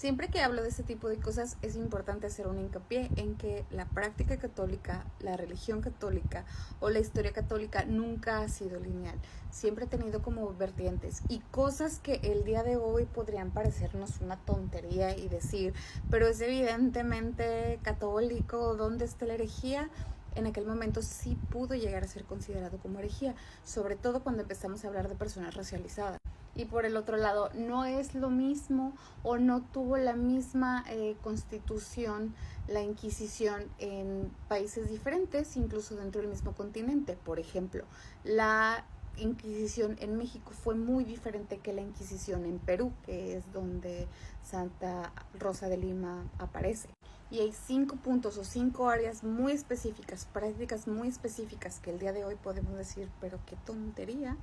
Siempre que hablo de este tipo de cosas es importante hacer un hincapié en que la práctica católica, la religión católica o la historia católica nunca ha sido lineal. Siempre ha tenido como vertientes y cosas que el día de hoy podrían parecernos una tontería y decir, pero es evidentemente católico, ¿dónde está la herejía? En aquel momento sí pudo llegar a ser considerado como herejía, sobre todo cuando empezamos a hablar de personas racializadas. Y por el otro lado, no es lo mismo o no tuvo la misma constitución la Inquisición en países diferentes, incluso dentro del mismo continente. Por ejemplo, la Inquisición en México fue muy diferente que la Inquisición en Perú, que es donde Santa Rosa de Lima aparece. Y hay 5 puntos o 5 áreas muy específicas, prácticas muy específicas que el día de hoy podemos decir, pero qué tontería,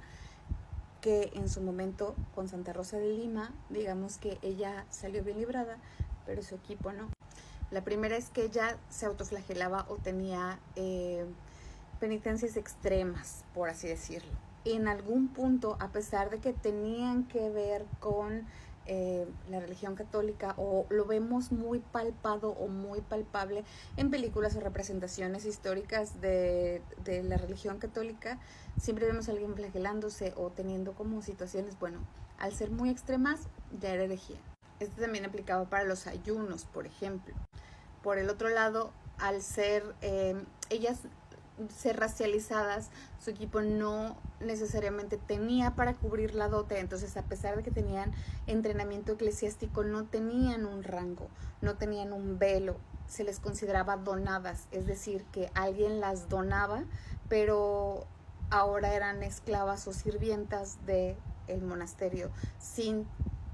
que en su momento con Santa Rosa de Lima, digamos que ella salió bien librada, pero su equipo no. La primera es que ella se autoflagelaba o tenía penitencias extremas, por así decirlo. En algún punto, a pesar de que tenían que ver con la religión católica, o lo vemos muy palpado o muy palpable en películas o representaciones históricas de la religión católica, siempre vemos a alguien flagelándose o teniendo como situaciones, bueno, al ser muy extremas, ya era herejía. Esto también aplicaba para los ayunos, por ejemplo. Por el otro lado, al ser ellas ser racializadas, su equipo no necesariamente tenía para cubrir la dote, entonces a pesar de que tenían entrenamiento eclesiástico, no tenían un rango, no tenían un velo, se les consideraba donadas, es decir, que alguien las donaba, pero ahora eran esclavas o sirvientas del monasterio, sin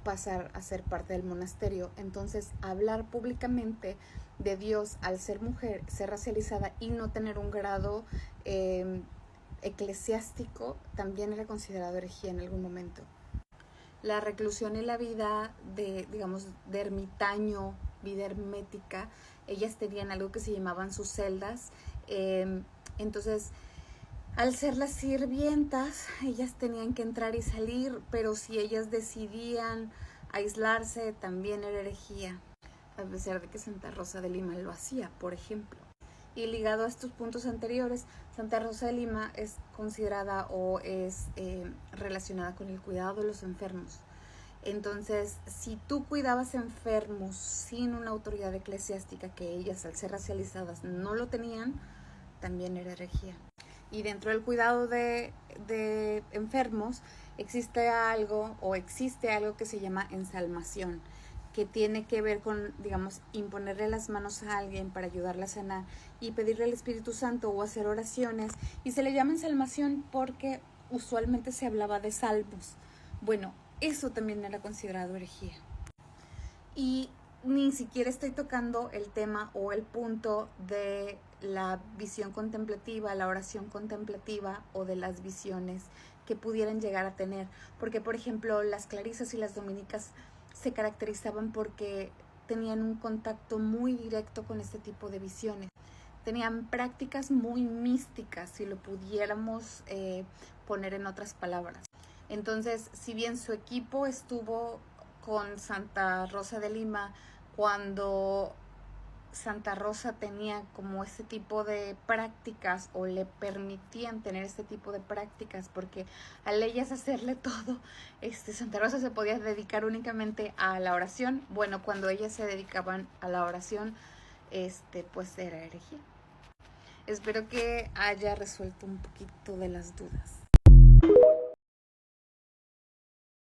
pasar a ser parte del monasterio. Entonces, hablar públicamente de Dios al ser mujer, ser racializada y no tener un grado eclesiástico también era considerado herejía en algún momento. La reclusión y la vida de, digamos, de ermitaño, vida hermética, ellas tenían algo que se llamaban sus celdas. Entonces, al ser las sirvientas, ellas tenían que entrar y salir, pero si ellas decidían aislarse, también era herejía, a pesar de que Santa Rosa de Lima lo hacía, por ejemplo. Y ligado a estos puntos anteriores, Santa Rosa de Lima es considerada o es relacionada con el cuidado de los enfermos. Entonces, si tú cuidabas enfermos sin una autoridad eclesiástica, que ellas al ser racializadas no lo tenían, también era herejía. Y dentro del cuidado de enfermos existe algo que se llama ensalmación, que tiene que ver con, digamos, imponerle las manos a alguien para ayudarla a sanar y pedirle al Espíritu Santo o hacer oraciones. Y se le llama ensalmación porque usualmente se hablaba de salmos. Bueno, eso también era considerado herejía. Y ni siquiera estoy tocando el tema o el punto de la visión contemplativa, la oración contemplativa o de las visiones que pudieran llegar a tener. Porque, por ejemplo, las clarisas y las dominicas se caracterizaban porque tenían un contacto muy directo con este tipo de visiones. Tenían prácticas muy místicas, si lo pudiéramos poner en otras palabras. Entonces, si bien su equipo estuvo con Santa Rosa de Lima cuando Santa Rosa tenía como este tipo de prácticas o le permitían tener este tipo de prácticas, porque al ellas hacerle todo, Santa Rosa se podía dedicar únicamente a la oración. Bueno, cuando ellas se dedicaban a la oración, pues era herejía. Espero que haya resuelto un poquito de las dudas.